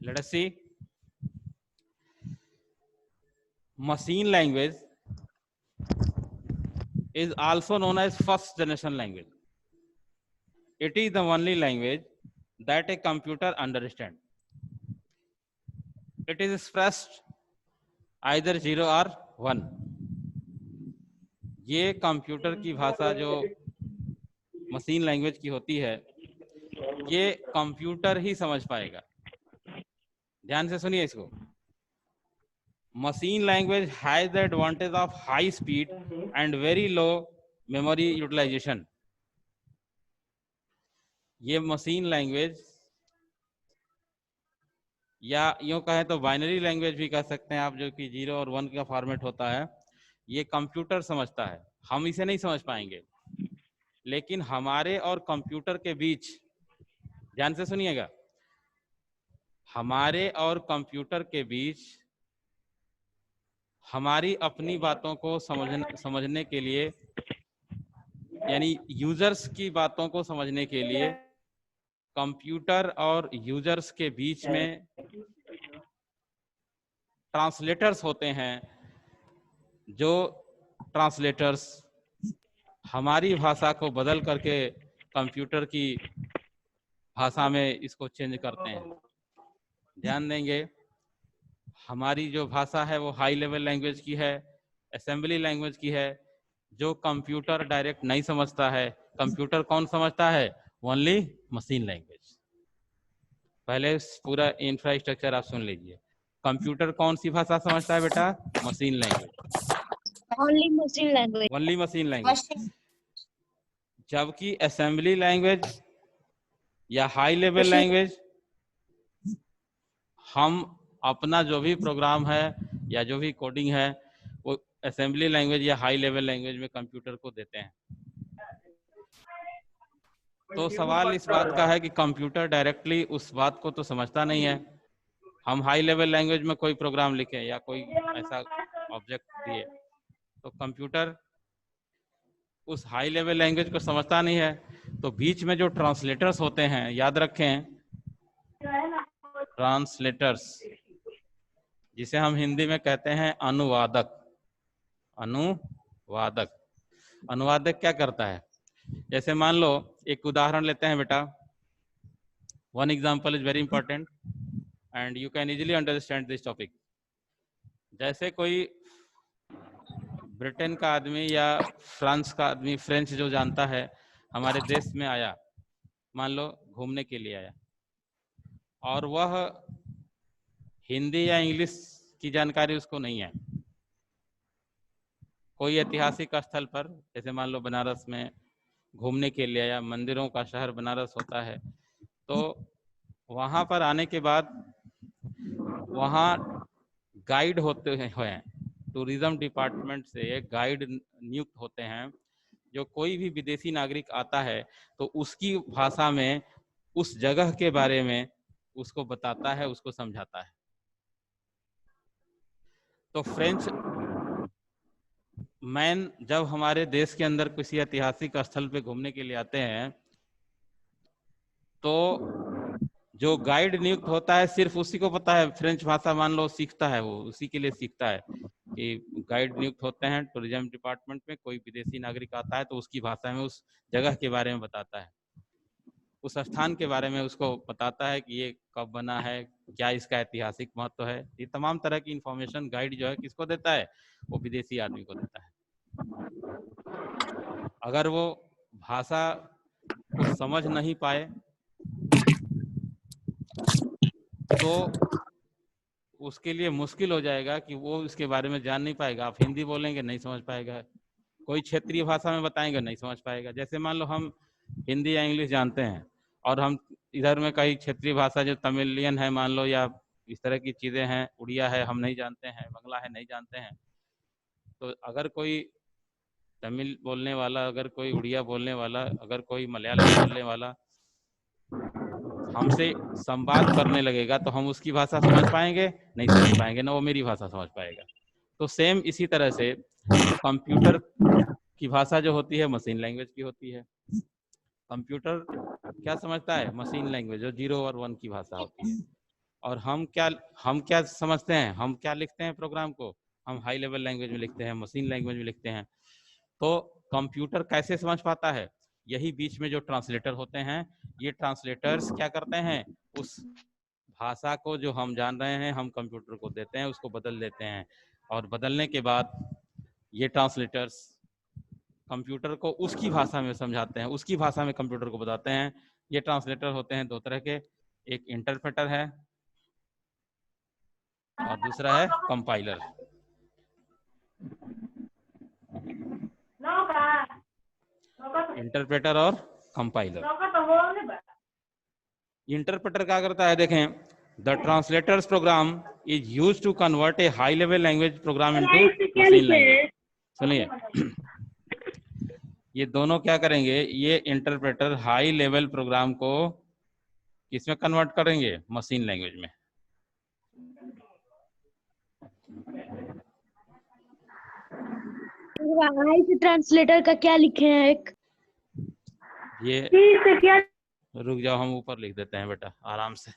Let us see. Machine language is also known as first generation language. It is the only language that a computer understands. It is expressed either 0 or 1. ये computer की भाषा जो machine language की होती है, ये computer ही समझ पाएगा। ध्यान से सुनिए इसको। Machine language has the advantage of high speed and very low memory utilization. ये मशीन लैंग्वेज, या यूं कहें तो बाइनरी लैंग्वेज भी कह सकते हैं आप, जो कि 0 और 1 का फॉर्मेट होता है, ये कंप्यूटर समझता है। हम इसे नहीं समझ पाएंगे, लेकिन हमारे और कंप्यूटर के बीच, ध्यान से सुनिएगा, हमारे और कंप्यूटर के बीच हमारी अपनी बातों को समझने के लिए, यानी यूजर्स की बातों को समझने के लिए कंप्यूटर और यूजर्स के बीच में ट्रांसलेटर्स होते हैं, जो ट्रांसलेटर्स हमारी भाषा को बदल करके कंप्यूटर की भाषा में इसको चेंज करते हैं। ध्यान देंगे, हमारी जो भाषा है वो हाई लेवल लैंग्वेज की है, असेंबली लैंग्वेज की है, जो कंप्यूटर डायरेक्ट नहीं समझता है। कंप्यूटर कौन समझता है? Only machine language. पहले पूरा इंफ्रास्ट्रक्चर आप सुन लीजिए। कंप्यूटर कौन सी भाषा समझता है बेटा? Machine language. Only machine language. Only machine language. जबकि असेंबली लैंग्वेज या हाई लेवल लैंग्वेज, हम अपना जो भी प्रोग्राम है या जो भी कोडिंग है वो असेंबली लैंग्वेज या हाई लेवल लैंग्वेज में कंप्यूटर को देते हैं। तो सवाल इस बात का है कि कंप्यूटर डायरेक्टली उस बात को तो समझता नहीं है। हम हाई लेवल लैंग्वेज में कोई प्रोग्राम लिखे या कोई ऐसा ऑब्जेक्ट दिए, तो कंप्यूटर उस हाई लेवल लैंग्वेज को समझता नहीं है। तो बीच में जो ट्रांसलेटर्स होते हैं, याद रखें, ट्रांसलेटर्स, जिसे हम हिंदी में कहते हैं अनुवादक। अनुवादक, अनुवादक क्या करता है? जैसे मान लो, एक उदाहरण लेते हैं बेटा। One example is very important and you can easily understand this topic. जैसे कोई ब्रिटेन का आदमी या फ्रांस का आदमी, फ्रेंच जो जानता है, हमारे देश में आया, मान लो घूमने के लिए आया, और वह हिंदी या इंग्लिश की जानकारी उसको नहीं है। कोई ऐतिहासिक स्थल पर, जैसे मान लो बनारस में घूमने के लिए आया, मंदिरों का शहर बनारस होता है, तो वहाँ पर आने के बाद वहाँ गाइड होते हैं, टूरिज्म डिपार्टमेंट से एक गाइड नियुक्त होते हैं, जो कोई भी विदेशी नागरिक आता है तो उसकी भाषा में उस जगह के बारे में उसको बताता है, उसको समझाता है। तो फ्रेंच मैन जब हमारे देश के अंदर किसी ऐतिहासिक स्थल पे घूमने के लिए आते हैं, तो जो गाइड नियुक्त होता है सिर्फ उसी को पता है फ्रेंच भाषा, मान लो सीखता है, वो उसी के लिए सीखता है कि गाइड नियुक्त होते हैं टूरिज्म डिपार्टमेंट में, कोई विदेशी नागरिक आता है तो उसकी भाषा में उस जगह के बारे में बताता है, उस स्थान के बारे में उसको बताता है कि ये कब बना है, क्या इसका ऐतिहासिक महत्व है। ये तमाम तरह की इंफॉर्मेशन गाइड जो है किसको देता है? वो विदेशी आदमी को देता है। अगर वो भाषा को समझ नहीं पाए तो उसके लिए मुश्किल हो जाएगा कि वो इसके बारे में जान नहीं पाएगा। आप हिंदी बोलेंगे नहीं समझ पाएगा, कोई क्षेत्रीय भाषा में बताएंगे नहीं समझ पाएगा। जैसे मान लो हम हिंदी या इंग्लिश जानते हैं और हम इधर में कई क्षेत्रीय भाषा जो तमिलियन है मान लो, या इस तरह की चीज़ें हैं, उड़िया है हम नहीं जानते हैं, बंगला है नहीं जानते हैं, तो अगर कोई तमिल बोलने वाला, अगर कोई उड़िया बोलने वाला, अगर कोई मलयालम बोलने वाला हमसे संवाद करने लगेगा तो हम उसकी भाषा समझ पाएंगे? नहीं समझ पाएंगे, ना वो मेरी भाषा समझ पाएगा। तो सेम इसी तरह से कंप्यूटर की भाषा जो होती है मशीन लैंग्वेज की होती है। कंप्यूटर क्या समझता है? मशीन लैंग्वेज, जो 0 और 1 की भाषा होती है। और हम क्या समझते हैं, हम क्या लिखते हैं प्रोग्राम को, हम हाई लेवल लैंग्वेज में लिखते हैं, मशीन लैंग्वेज में लिखते हैं। तो कंप्यूटर कैसे समझ पाता है, यही बीच में जो ट्रांसलेटर होते हैं, ये ट्रांसलेटर्स क्या करते हैं, उस भाषा को जो हम जान रहे हैं हम कंप्यूटर को देते हैं, उसको बदल देते हैं, और बदलने के बाद ये ट्रांसलेटर्स कंप्यूटर को उसकी भाषा में समझाते हैं, उसकी भाषा में कंप्यूटर को बताते हैं। ये ट्रांसलेटर होते हैं दो तरह के, एक इंटरप्रेटर है और दूसरा है कंपाइलर। इंटरप्रेटर और कंपाइलर। इंटरप्रेटर क्या करता है, देखें, the translators program is used to convert a high level language program into machine language. सुनिए, ये दोनों क्या करेंगे, ये इंटरप्रेटर हाई लेवल प्रोग्राम को किसमें कन्वर्ट करेंगे, मशीन लैंग्वेज में। ट्रांसलेटर का क्या लिखे हैं एक, ये रुक जाओ, हम ऊपर लिख देते हैं बेटा आराम से।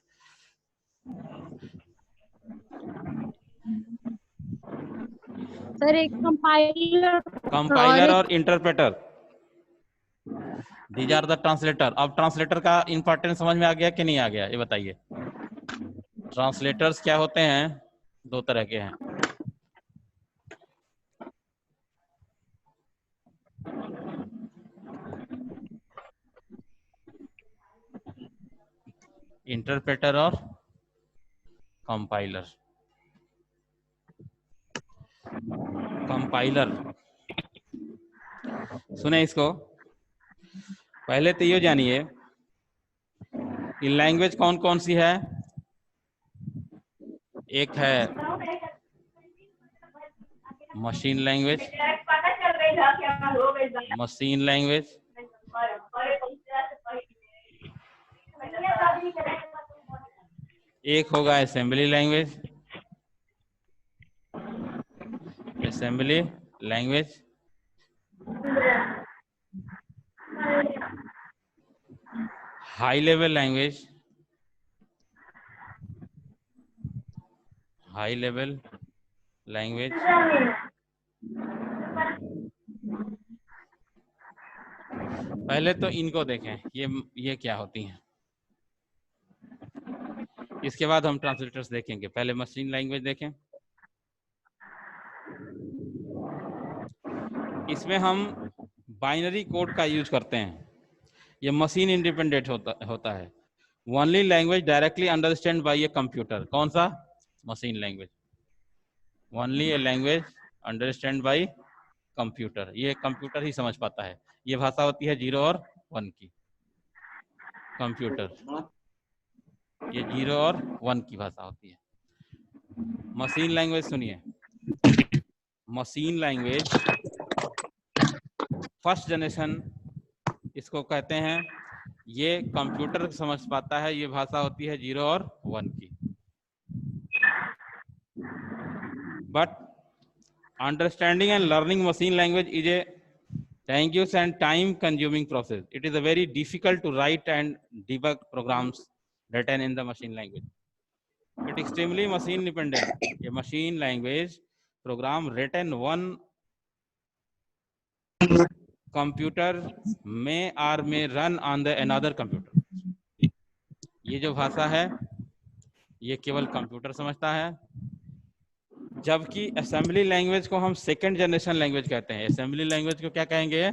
सर एक कंपाइलर और interpreter, these are the translator. अब ट्रांसलेटर का इंपॉर्टेंस समझ में आ गया कि नहीं आ गया, ये बताइए। ट्रांसलेटर्स क्या होते हैं, दो तरह के हैं। इंटरप्रेटर और कंपाइलर। कंपाइलर, सुने इसको, पहले तो ये जानिए ये लैंग्वेज कौन कौन सी है। एक है मशीन लैंग्वेज, मशीन लैंग्वेज, एक होगा assembly language, assembly language, high level language, high level language, पहले तो इनको देखें, ये क्या होती हैं, इसके बाद हम ट्रांसलेटर्स देखेंगे। पहले मशीन लैंग्वेज देखें, इसमें हम बाइनरी कोड का यूज करते हैं, ये मशीन इंडिपेंडेंट होता है। Only language directly understand by a computer, कौन सा, machine language. Only a language understand by computer, ये कंप्यूटर ही समझ पाता है। ये भाषा होती है 0 और 1 की, कंप्यूटर ये 0 और 1 की भाषा होती है। मशीन लैंग्वेज सुनिए, मशीन लैंग्वेज फर्स्ट जनरेशन इसको कहते हैं, ये कंप्यूटर समझ पाता है, ये भाषा होती है 0 और 1 की। But understanding and learning machine language is a tedious and time consuming process. It is a very difficult to write and debug programs written in the machine language. It is extremely machine dependent. A machine language program written one computer may run on the another computer. ये जो भाषा है ये केवल computer समझता है, जबकि assembly language को हम सेकंड जनरेशन लैंग्वेज कहते हैं। असेंबली लैंग्वेज को क्या कहेंगे,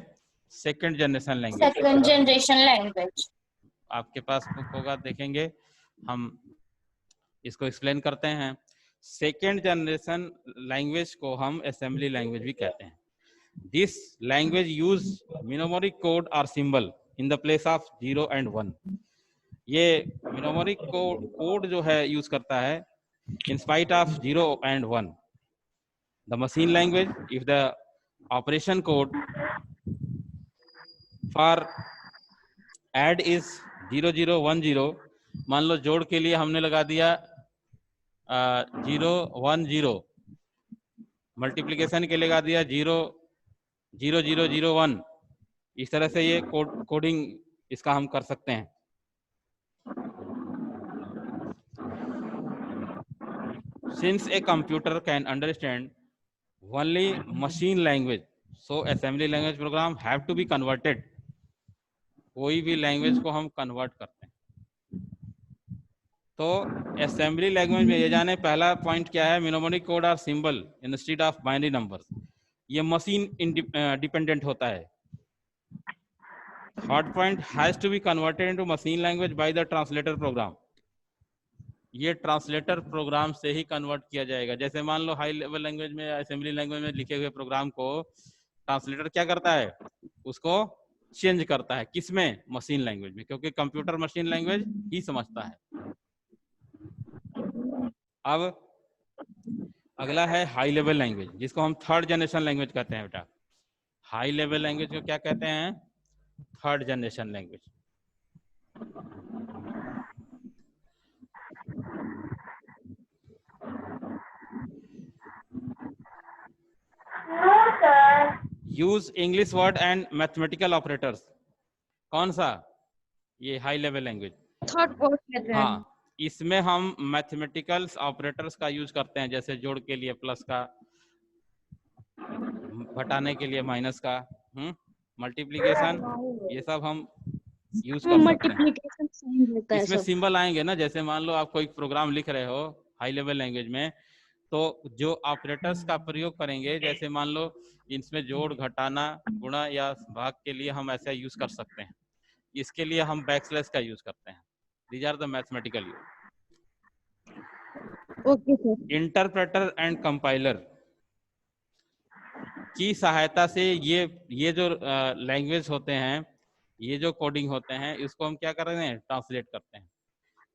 second generation language. Second generation language. आपके पास बुक होगा, देखेंगे, हम इसको एक्सप्लेन करते हैं। सेकंड जनरेशन लैंग्वेज को हम असेंबली लैंग्वेज भी कहते हैं। This language use numeric code और symbol in the place of 0 and 1। ये न्यूमेरिक कोड जो है यूज करता है in spite of 0 and 1. The machine language, if the operation code for add is 0010, मान लो जोड़ के लिए हमने लगा दिया 010, मल्टीप्लिकेशन के लिए लगा दिया 00001, इस तरह से ये कोडिंग इसका हम कर सकते हैं। since a computer can understand only machine language, so assembly language program have to be converted. कोई भी लैंग्वेज को हम कन्वर्ट करते हैं तो असेंबली लैंग्वेज में ये जाने पहला पॉइंट क्या है, म्नेमोनिक कोड और symbol instead of binary numbers, ये मशीन डिपेंडेंट होता है. Third point has to be converted into machine language by the translator program, ये ट्रांसलेटर प्रोग्राम से ही कन्वर्ट किया जाएगा. जैसे मान लो हाई लेवल लैंग्वेज में असेंबली लैंग्वेज में लिखे हुए प्रोग्राम को ट्रांसलेटर क्या करता है, उसको चेंज करता है. किसमें? मशीन लैंग्वेज में, क्योंकि कंप्यूटर मशीन लैंग्वेज ही समझता है. अब अगला है हाई लेवल लैंग्वेज, जिसको हम थर्ड जनरेशन लैंग्वेज कहते हैं. बेटा हाई लेवल लैंग्वेज को क्या कहते हैं? Third generation language. Use English word and mathematical operators. कौन सा? ये high level language. Third course कहते हैं. हाँ, इसमें हम मैथमेटिकल ऑपरेटर्स का यूज करते हैं, जैसे जोड़ के लिए प्लस का, घटाने के लिए माइनस का, मल्टीप्लिकेशन, ये सब हम यूज कर सकते हैं. मल्टीप्लिकेशन साइन रहता है इसमें सब. सिंबल आएंगे ना, जैसे मान लो आप कोई प्रोग्राम लिख रहे हो हाई लेवल लैंग्वेज में, तो जो ऑपरेटर्स का प्रयोग करेंगे, जैसे मान लो इसमें जोड़, घटाना, गुणा या भाग के लिए हम ऐसा यूज कर सकते हैं. इसके लिए हम बैकस्लैश का यूज करते हैं. These are the mathematical use. Okay sir. Interpreter and compiler की सहायता से ये जो लैंग्वेज होते हैं, ये जो कोडिंग होते हैं, इसको हम क्या कर रहे हैं? ट्रांसलेट करते हैं.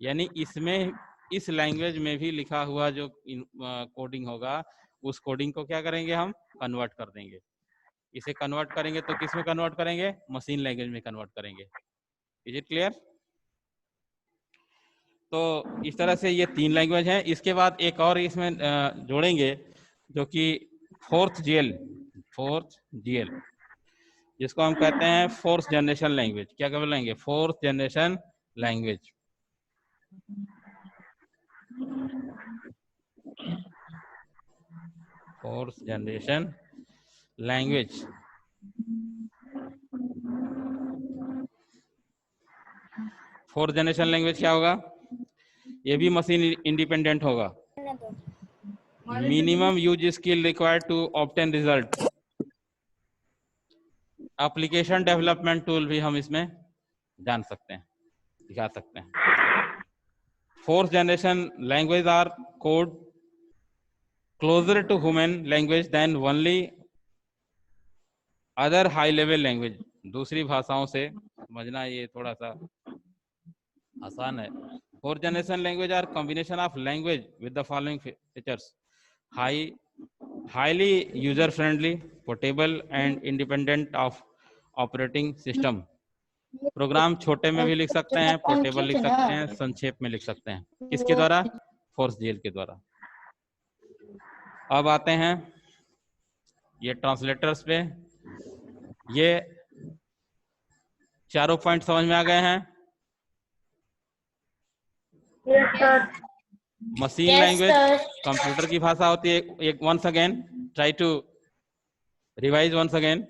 यानी इसमें इस लैंग्वेज में भी लिखा हुआ जो कोडिंग होगा, उस कोडिंग को क्या करेंगे? हम कन्वर्ट कर देंगे. इसे कन्वर्ट करेंगे तो किस में कन्वर्ट करेंगे? मशीन लैंग्वेज में कन्वर्ट करेंगे. Is it clear? तो इस तरह से ये 3 लैंग्वेज हैं. इसके बाद एक और इसमें जोड़ेंगे जो कि फोर्थ जीएल, जिसको हम कहते हैं फोर्थ जनरेशन लैंग्वेज. क्या बोलेंगे? Fourth generation language. Fourth generation language. Fourth generation language क्या होगा? ये भी मशीन इंडिपेंडेंट होगा. Minimum use skill required to obtain result. Application development tool भी हम इसमें जान सकते हैं, दिखा सकते हैं. Fourth generation language are code closer to human language than only other high level language. दूसरी भाषाओं से समझना ये थोड़ा सा आसान है. Fourth generation language are combination of language with the following features: highly user friendly, portable and independent of operating system. Program छोटे में भी लिख सकते हैं, पोर्टेबल लिख सकते हैं, संक्षेप में लिख सकते हैं. किसके द्वारा? फोर्थ जीएल के द्वारा. अब आते हैं ये ट्रांसलेटर्स पे. ये चारों पॉइंट समझ में आ गए हैं? मशीन लैंग्वेज कंप्यूटर की भाषा होती है. एक once again try to revise once again.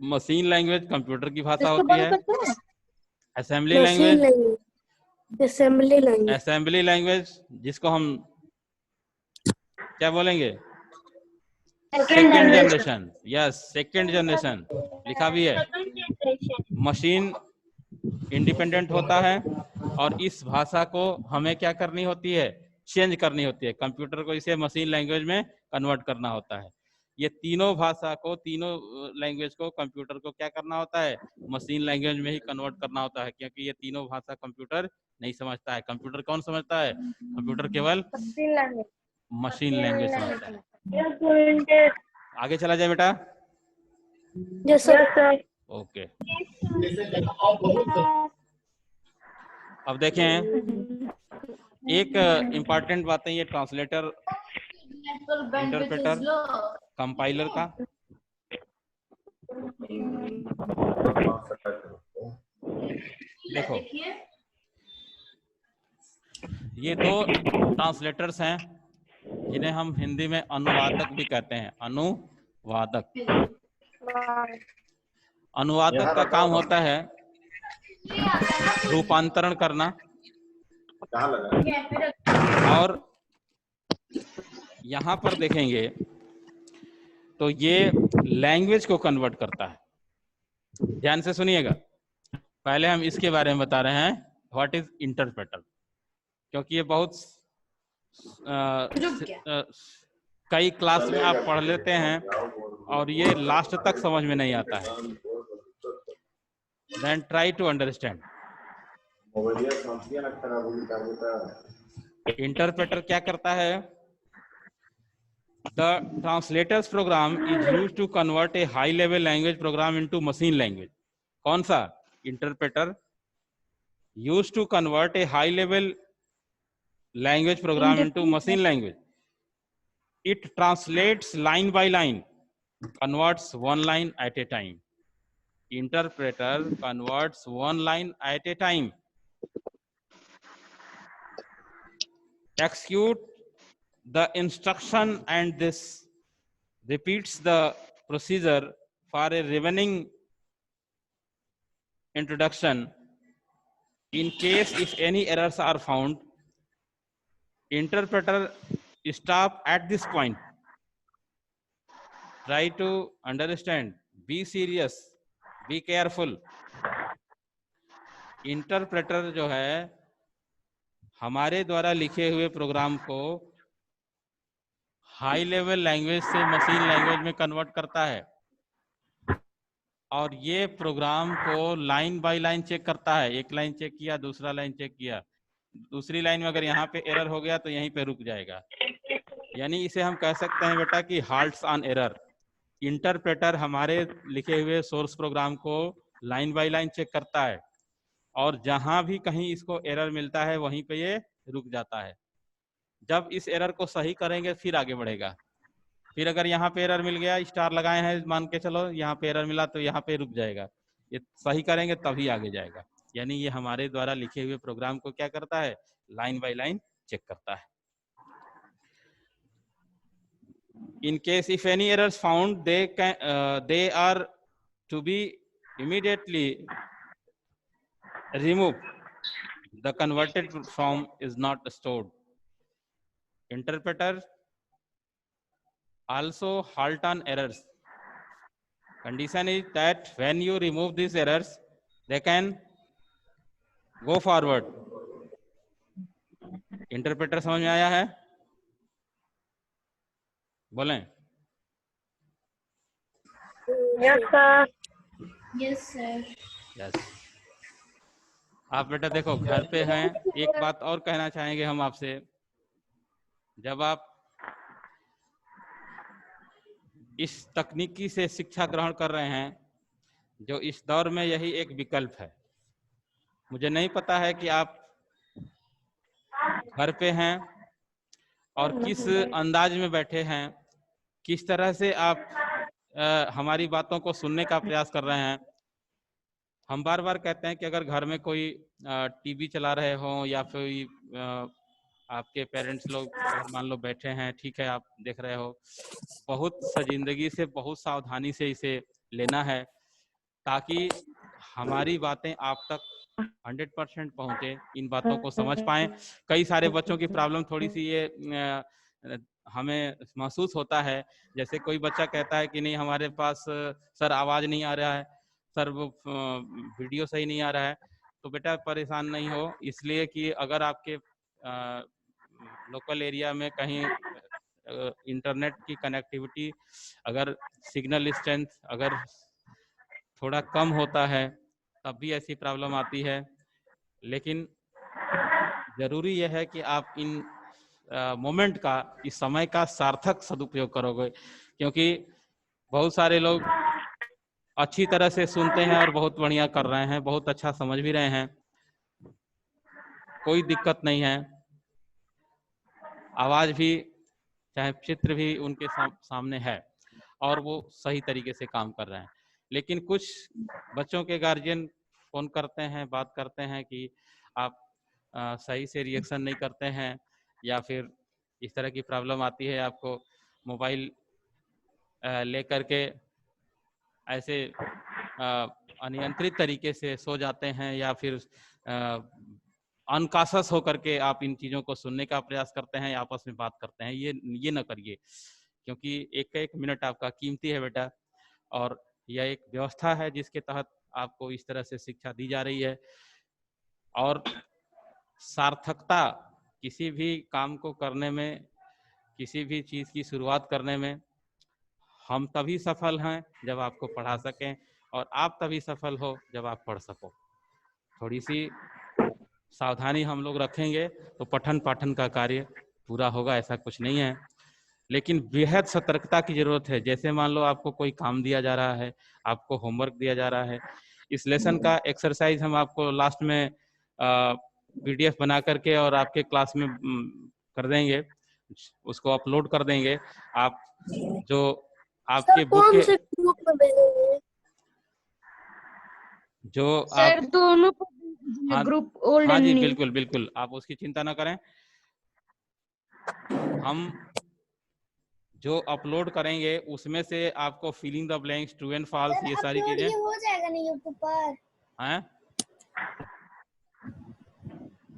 Machine language computer की भाषा होती है. असेंबली लैंग्वेज जिसको हम क्या बोलेंगे? Second generation. Yes, second generation लिखा भी है. मशीन इंडिपेंडेंट होता है और इस भाषा को हमें क्या करनी होती है? चेंज करनी होती है. कंप्यूटर को इसे मशीन लैंग्वेज में कन्वर्ट करना होता है. ये तीनों भाषा को, तीनों लैंग्वेज को कंप्यूटर को क्या करना होता है? मशीन लैंग्वेज में ही कन्वर्ट करना होता है, क्योंकि ये तीनों भाषा कंप्यूटर नहीं समझता है. कंप्यूटर कौन समझता है? कंप्यूटर केवल मशीन लैंग्वेज समझता है. आगे चला जाए बेटा. Yes sir. ओके. अब देखें, एक इम्पॉर्टेंट बात है ये ट्रांसलेटर, इंटरप्रेटर, कंपाइलर का. देखो, ये 2 ट्रांसलेटर्स हैं जिन्हें हम हिंदी में अनुवादक भी कहते हैं। अनुवादक, अनुवादक का काम होता है रूपांतरण करना और यहाँ पर देखेंगे तो ये लैंग्वेज को कन्वर्ट करता है। ध्यान से सुनिएगा, पहले हम इसके बारे में बता रहे हैं व्हाट इज इंटरप्रेटर, क्योंकि ये बहुत कई क्लास में आप पढ़ लेते हैं और ये लास्ट तक समझ में नहीं आता है। Then try to understand. Interpreter क्या करता है? The translators program is used to convert a high level language program into machine language. कौन सा? Interpreter used to convert a high level language program into machine language. It translates line by line, converts one line at a time. Interpreter converts one line at a time. Execute the instruction and this repeats the procedure for a remaining introduction. In case if any errors are found, interpreter stop at this point. Try to understand, be serious, be careful. Interpreter जो है हमारे द्वारा लिखे हुए programme को high level language से machine language में convert करता है और ये प्रोग्राम को लाइन बाय लाइन चेक करता है। एक लाइन चेक किया, दूसरा लाइन चेक किया, दूसरी लाइन में अगर यहाँ पे एरर हो गया तो यहीं पे रुक जाएगा। यानी इसे हम कह सकते हैं बेटा कि हाल्ट्स ऑन एरर। इंटरप्रेटर हमारे लिखे हुए सोर्स प्रोग्राम को लाइन बाय लाइन चेक करता है और जहां भी कहीं इसको एरर मिलता है वहीं पे ये रुक जाता है। जब इस एरर को सही करेंगे फिर आगे बढ़ेगा। फिर अगर यहाँ पे एरर मिल गया, स्टार लगाए हैं, मान के चलो यहाँ पे एरर मिला तो यहाँ पे रुक जाएगा, ये सही करेंगे तभी आगे जाएगा। यानी ये हमारे द्वारा लिखे हुए प्रोग्राम को क्या करता है? लाइन बाय लाइन चेक करता है। In case if any errors found, they are to be immediately removed. The converted form is not stored. Interpreter also halt on errors. Condition is that when you remove these errors, they can go forward. Interpreter समझ में आया है? बोलें। Yes, sir. Yes, sir. Yes. आप बेटा देखो घर पे हैं, एक बात और कहना चाहेंगे हम आपसे, जब आप इस तकनीकी से शिक्षा ग्रहण कर रहे हैं, जो इस दौर में यही एक विकल्प है। मुझे नहीं पता है कि आप घर पे हैं और किस अंदाज में बैठे हैं, किस तरह से आप हमारी बातों को सुनने का प्रयास कर रहे हैं। हम बार बार कहते हैं कि अगर घर में कोई टीवी चला रहे हो या फिर आपके पेरेंट्स लोग अगर मान लो बैठे हैं, ठीक है, आप देख रहे हो, बहुत संजीदगी से, बहुत सावधानी से इसे लेना है ताकि हमारी बातें आप तक 100% पहुंचे, इन बातों को समझ पाएं। कई सारे बच्चों की प्रॉब्लम थोड़ी सी ये हमें महसूस होता है, जैसे कोई बच्चा कहता है कि नहीं हमारे पास सर आवाज़ नहीं आ रहा है, सर वो वीडियो सही नहीं आ रहा है। तो बेटा परेशान नहीं हो, इसलिए कि अगर आपके लोकल एरिया में कहीं इंटरनेट की कनेक्टिविटी, अगर सिग्नल स्ट्रेंथ अगर थोड़ा कम होता है तब भी ऐसी प्रॉब्लम आती है। लेकिन ज़रूरी यह है कि आप इन मोमेंट का, इस समय का सार्थक सदुपयोग करोगे, क्योंकि बहुत सारे लोग अच्छी तरह से सुनते हैं और बहुत बढ़िया कर रहे हैं, बहुत अच्छा समझ भी रहे हैं, कोई दिक्कत नहीं है, आवाज़ भी चाहे चित्र भी उनके सामने है और वो सही तरीके से काम कर रहे हैं। लेकिन कुछ बच्चों के गार्जियन फ़ोन करते हैं, बात करते हैं कि आप सही से रिएक्शन नहीं करते हैं या फिर इस तरह की प्रॉब्लम आती है आपको मोबाइल लेकर के ऐसे अनियंत्रित तरीके से सो जाते हैं या फिर अनकॉन्शियस होकर के आप इन चीज़ों को सुनने का प्रयास करते हैं या आपस में बात करते हैं, ये न करिए, क्योंकि एक एक मिनट आपका कीमती है बेटा, और यह एक व्यवस्था है जिसके तहत आपको इस तरह से शिक्षा दी जा रही है। और सार्थकता किसी भी काम को करने में, किसी भी चीज़ की शुरुआत करने में हम तभी सफल हैं जब आपको पढ़ा सकें, और आप तभी सफल हो जब आप पढ़ सको। थोड़ी सी सावधानी हम लोग रखेंगे तो पठन पाठन का कार्य पूरा होगा, ऐसा कुछ नहीं है। लेकिन बेहद सतर्कता की जरूरत है। जैसे मान लो आपको कोई काम दिया जा रहा है, आपको होमवर्क दिया जा रहा है, इस लेसन का एक्सरसाइज हम आपको लास्ट में PDF बना करके और आपके क्लास में कर देंगे, उसको अपलोड कर देंगे। आप जो आपके बुक कौन के से ग्रुप में भेजेंगे? जो सर आप दोनों हाँ ग्रुप ओल्ड हाँ एंड जी न्यू। बिल्कुल बिल्कुल, आप उसकी चिंता ना करें। हम जो अपलोड करेंगे उसमें से आपको filling the blanks, true and false, ये सारी चीजें हो जाएगा ना यूट्यूब पर? हैं।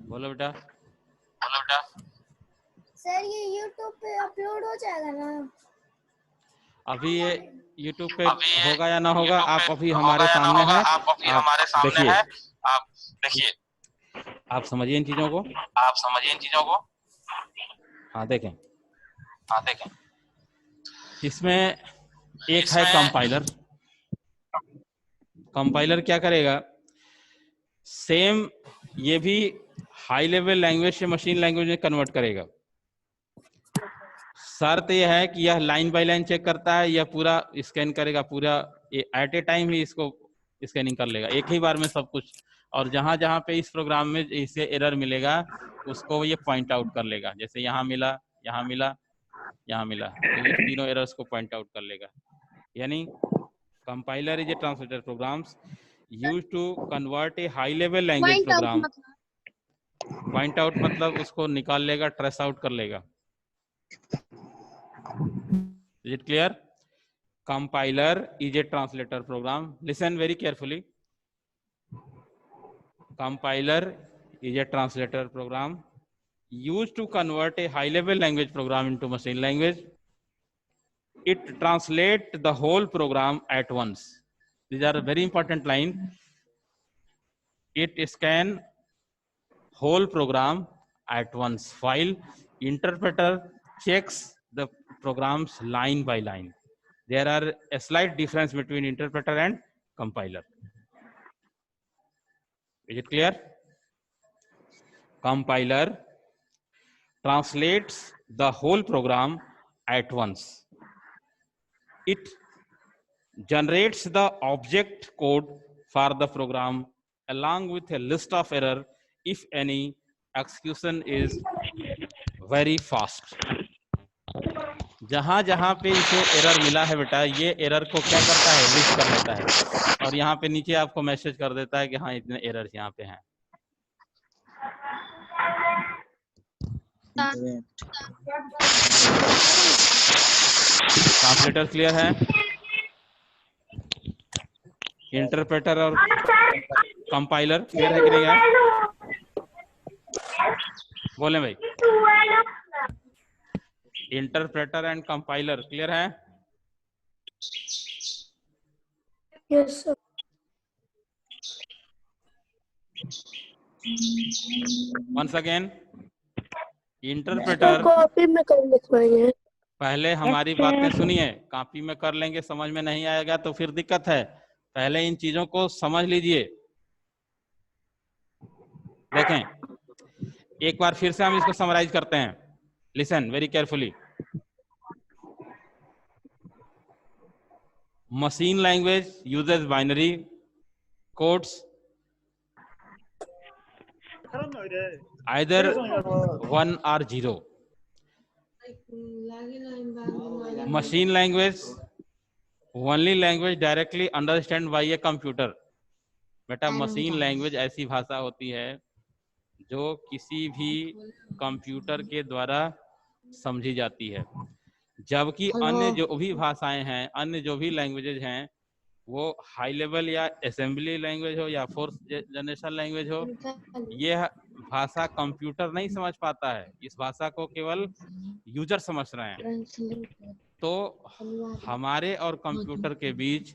बोलो बेटा। सर ये यूट्यूब पे अपलोड हो जाएगा ना? अभी ये यूट्यूब पे होगा या ना होगा, आप अभी हमारे सामने हैं, आप देखिए, आप समझिए इन चीजों को। हाँ देखें, इसमें एक है कंपाइलर। कंपाइलर क्या करेगा, सेम ये भी हाई लेवल लैंग्वेज से मशीन लैंग्वेज में कन्वर्ट करेगा। शर्त यह है कि यह लाइन बाय लाइन चेक करता है, यह पूरा स्कैन करेगा, पूरा एट ए टाइम ही इसको स्कैनिंग कर लेगा, एक ही बार में सब कुछ। और जहां जहां पे इस प्रोग्राम में इसे एरर मिलेगा उसको ये पॉइंट आउट कर लेगा। जैसे यहाँ मिला, यहाँ मिला, यहाँ मिला, तो ये तीनों एरर्स को पॉइंट आउट कर लेगा। यानी compiler is a translator programs used to convert a high level language program. Point out मतलब उसको निकाल लेगा, ट्रेस आउट कर लेगा। Is it clear? Compiler is a translator program. Listen very carefully. Compiler is a translator program used to convert a high-level language program into machine language. It translates the whole program at once. These are a very important line. It scans whole program at once, while interpreter checks the programs line by line. There are a slight difference between interpreter and compiler. Is it clear? Compiler translates the whole program at once. It generates the object code for the program along with a list of error if any. Execution is very fast. जहां जहां पे इसे error मिला है बेटा, ये error को क्या करता है, लिस्ट कर लेता है, और यहाँ पे नीचे आपको मैसेज कर देता है कि हाँ इतने एरर्स यहाँ पे हैं। ट्रांसलेटर क्लियर है? इंटरप्रेटर और कंपाइलर क्लियर है कि नहीं है? बोले भाई। इंटरप्रेटर एंड कंपाइलर क्लियर है? Yes sir. Once again, interpreter copy में कर लिखवाइए। पहले हमारी बातें सुनिए, कॉपी में कर लेंगे, समझ में नहीं आएगा तो फिर दिक्कत है। पहले इन चीजों को समझ लीजिए। देखें, एक बार फिर से हम इसको समराइज करते हैं। Listen very carefully. Machine language uses binary codes, either 1 or 0. Machine language only language directly understand by a computer. बेटा मशीन लैंग्वेज ऐसी भाषा होती है जो किसी भी कंप्यूटर के द्वारा समझी जाती है, जबकि अन्य जो भी भाषाएं हैं, अन्य जो भी लैंग्वेजेज हैं, वो हाई लेवल या असेंबली लैंग्वेज हो या फोर्थ जनरेशन लैंग्वेज हो, यह भाषा कंप्यूटर नहीं समझ पाता है। इस भाषा को केवल यूजर समझ रहे हैं। तो हमारे और कंप्यूटर के बीच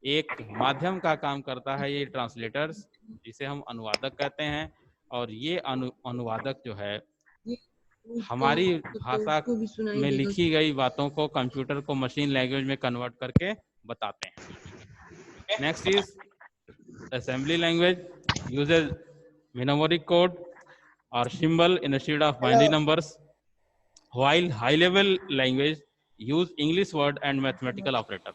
एक माध्यम का काम करता है ये ट्रांसलेटर्स, जिसे हम अनुवादक कहते हैं। और ये अनुवादक जो है हमारी भाषा में लिखी गई बातों को कंप्यूटर को मशीन लैंग्वेज में कन्वर्ट करके बताते हैं। Next is assembly language, uses numeric code और symbol instead of binary numbers, while high level language use English word and mathematical operator.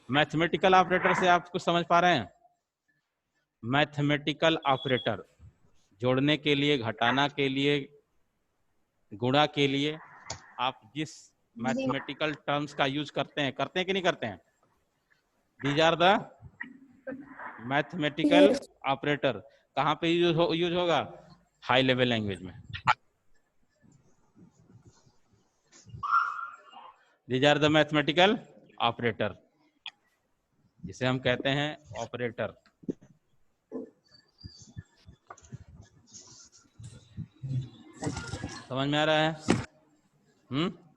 Mathematical operator से आप कुछ समझ पा रहे हैं? मैथमेटिकल ऑपरेटर जोड़ने के लिए, घटाना के लिए, गुणा के लिए आप जिस मैथमेटिकल टर्म्स का यूज करते हैं कि नहीं करते हैं? These are the mathematical operator. कहाँ पे यूज होगा? हाई लेवल लैंग्वेज में। These are the mathematical operator, जिसे हम कहते हैं ऑपरेटर। समझ में आ रहा है?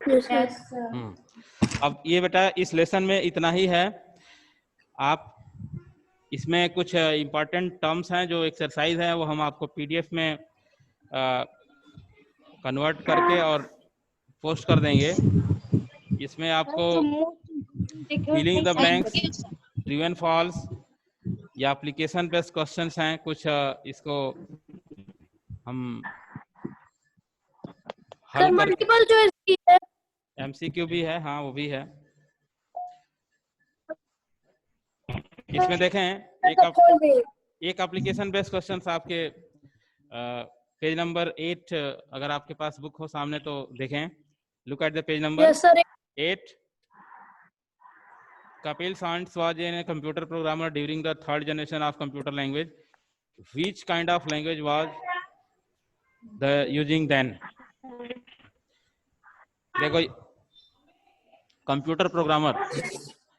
Yes, sir. अब ये बेटा इस लेसन में इतना ही है। आप इसमें कुछ इम्पोर्टेंट टर्म्स हैं जो एक्सरसाइज है, वो हम आपको पीडीएफ में कन्वर्ट करके और पोस्ट कर देंगे। इसमें आपको filling the blanks, true and false या एप्लीकेशन बेस्ड क्वेश्चंस हैं कुछ, इसको हम हल कर, मल्टीपल चॉइस भी है, एमसीक्यू भी है, हाँ वो भी है। इसमें देखें एक एप्लीकेशन बेस्ड क्वेश्चंस आपके पेज नंबर 8, अगर आपके पास बुक हो सामने तो देखें। Look at the page number 8. Kapil Sandh was a computer programmer during the third generation of computer language. Which kind of language was the using then? देखो, computer programmer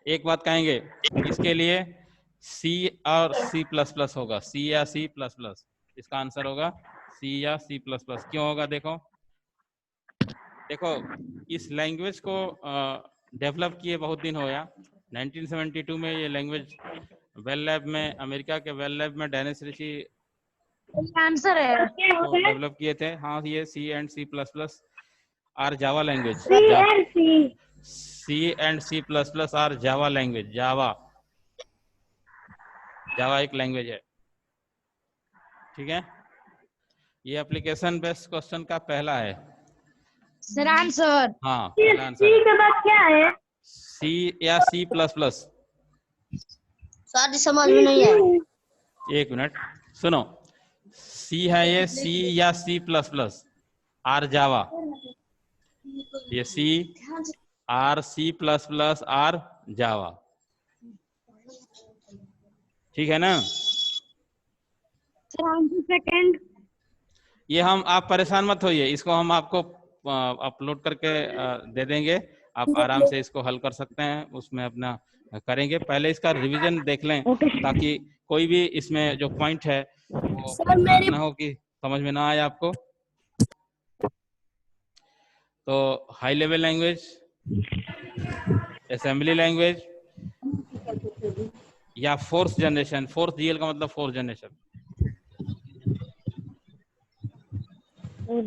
एक बात कहेंगे, इसके लिए C और C++ होगा, C या C++। इसका आंसर होगा C या C++। क्यों होगा? देखो इस लैंग्वेज को डेवलप किए बहुत दिन हो गया। 1972 में ये लैंग्वेज वेल लैब में, अमेरिका के वेल लैब में डेनिस रिची आंसर है तो डेवलप किए थे। हाँ, ये C and C++ are Java language. C and C++ are Java language. Java एक लैंग्वेज है, ठीक है। ये एप्लीकेशन बेस्ड क्वेश्चन का पहला है सर आंसर। हाँ, पहला आंसर है। के बाद क्या है? C या C++? सर समझ में नहीं है। एक मिनट सुनो, C है ये, C या C++? आर जावा, ये C आर C++ आर जावा, ठीक है ना। सेकंड ये आप परेशान मत होइए, इसको हम आपको अपलोड करके दे देंगे। आप आराम से इसको हल कर सकते हैं, उसमें अपना करेंगे। पहले इसका रिवीजन देख लें ताकि कोई भी इसमें जो पॉइंट है वो ना हो कि समझ में ना आए आपको। तो high level language, assembly language या फोर्थ जनरेशन। फोर्थ जीएल का मतलब फोर्थ जनरेशन।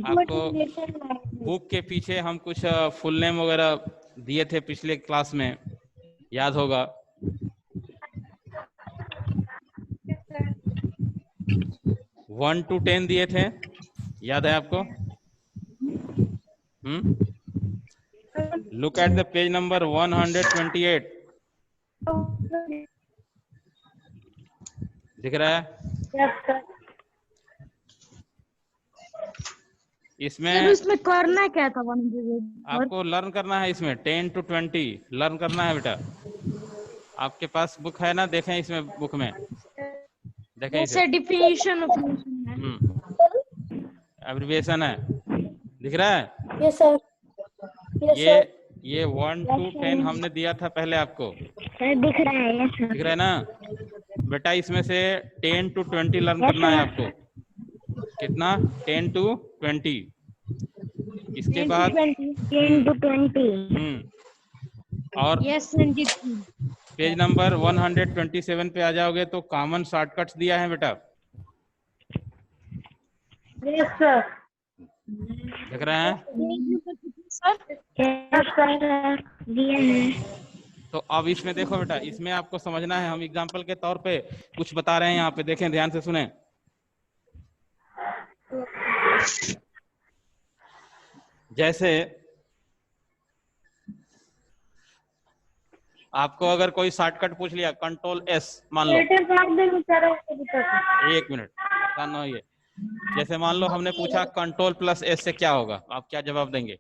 आपको बुक के पीछे हम कुछ फुल नेम वगैरह दिए थे पिछले क्लास में, याद होगा। वन टू 10 दिए थे, याद है आपको? Look at the page number 128। दिख रहा है? इसमें करना क्या था? आपको लर्न करना है, इसमें 10 to 20 लर्न करना है बेटा। आपके पास बुक है ना? देखें इसमें, बुक में देखें, इसे डिफिनीशन एब्रिविएशन है। दिख रहा है? यस सर, यस ये सर, ये 1 to 10 हमने दिया था पहले आपको, सर दिख रहा है, यस सर, दिख रहा है ना बेटा? इसमें से 10 to 20 लर्न करना है आपको। कितना? 10 to 20। इसके बाद 10 to 20। और यस रंजीत जी। पेज नंबर 127 पे आ जाओगे तो कॉमन शॉर्टकट्स दिया है बेटा, यस सर, दिख रहे हैं? सर यस सर, दिया है। तो अब इसमें देखो बेटा, इसमें आपको समझना है, हम एग्जांपल के तौर पे कुछ बता रहे हैं यहाँ पे, देखें ध्यान से सुने। जैसे आपको अगर कोई शॉर्टकट पूछ लिया, कंट्रोल एस मान लो, एक मिनट कान होइए। जैसे मान लो हमने पूछा कंट्रोल प्लस एस से क्या होगा, आप क्या जवाब देंगे?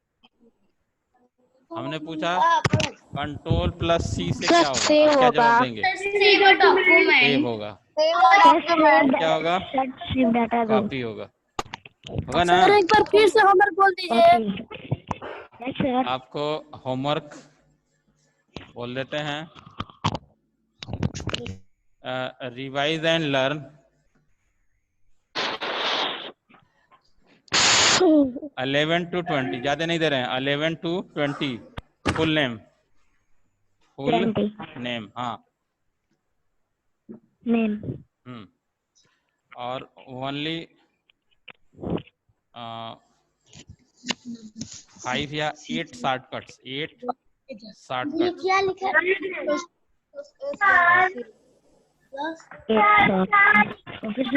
हमने पूछा कंट्रोल प्लस सी से क्या होगा, आप क्या जवाब देंगे? सेव होगा। क्या होगा? कॉपी होगा, होगा ना? सर एक बार फिर से होमवर्क बोल दीजिए। आपको होमवर्क बोल देते हैं, रिवाइज एंड लर्न 11 to 20, ज्यादा नहीं दे रहे हैं, 11 to 20 full name, full name, हाँ नेम, और ओनली 5 या 8 शॉर्टकट्स, 8 शॉर्टकट्स। क्या लिखा ये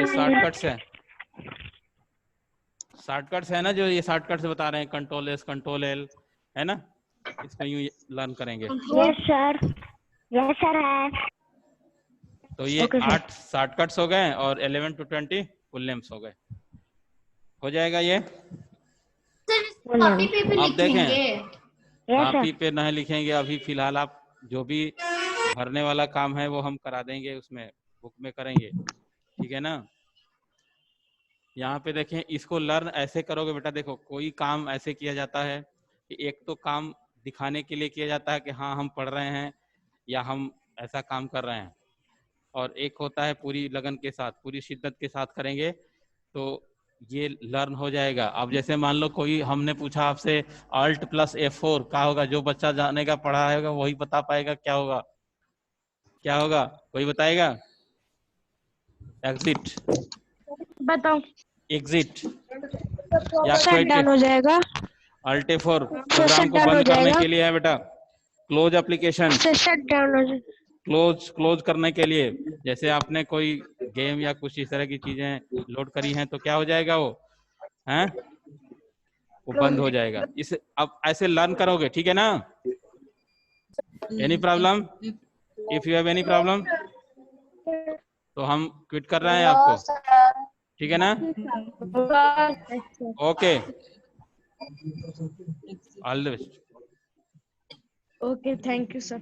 शॉर्टकट्स है, शॉर्टकट्स है ना, जो ये शॉर्टकट्स बता रहे हैं, कंट्रोल एस, कंट्रोल एल, है ना? इसको यूं लर्न करेंगे। यस सर है। तो ये 8 शॉर्टकट्स हो गए और 11 to 20 फुल नेम्स हो गए, हो जाएगा ये। अब देखें, कॉपी पे नहीं लिखेंगे अभी, फिलहाल आप जो भी भरने वाला काम है वो हम करा देंगे, उसमें बुक में करेंगे, ठीक है ना? यहाँ पे देखें, इसको लर्न ऐसे करोगे बेटा। देखो, कोई काम ऐसे किया जाता है कि एक तो काम दिखाने के लिए किया जाता है कि हाँ हम पढ़ रहे हैं या हम ऐसा काम कर रहे हैं, और एक होता है पूरी लगन के साथ, पूरी शिद्दत के साथ करेंगे तो ये लर्न हो जाएगा। अब जैसे मान लो कोई हमने पूछा आपसे Alt + F4 क्या होगा, जो बच्चा जानेगा पढ़ा होगा वही बता पाएगा क्या होगा, क्या होगा, कोई बताएगा? एग्जिट, बताओ। एग्जिट या शट डाउन हो जाएगा। Alt F4 प्रोग्राम को shut down बंद हो करने जाएगा। के लिए है बेटा। क्लोज एप्लीकेशन, शट डाउन हो जाएगा। क्लोज करने के लिए, जैसे आपने कोई गेम या कुछ इस तरह की चीजें लोड करी हैं तो क्या हो जाएगा वो, हैं, वो बंद हो जाएगा। इस अब ऐसे लर्न करोगे, ठीक है ना? Any problem? If you have any problem तो हम क्विट कर रहे हैं आपको, ठीक है ना? Okay, all the best. Okay, thank you sir.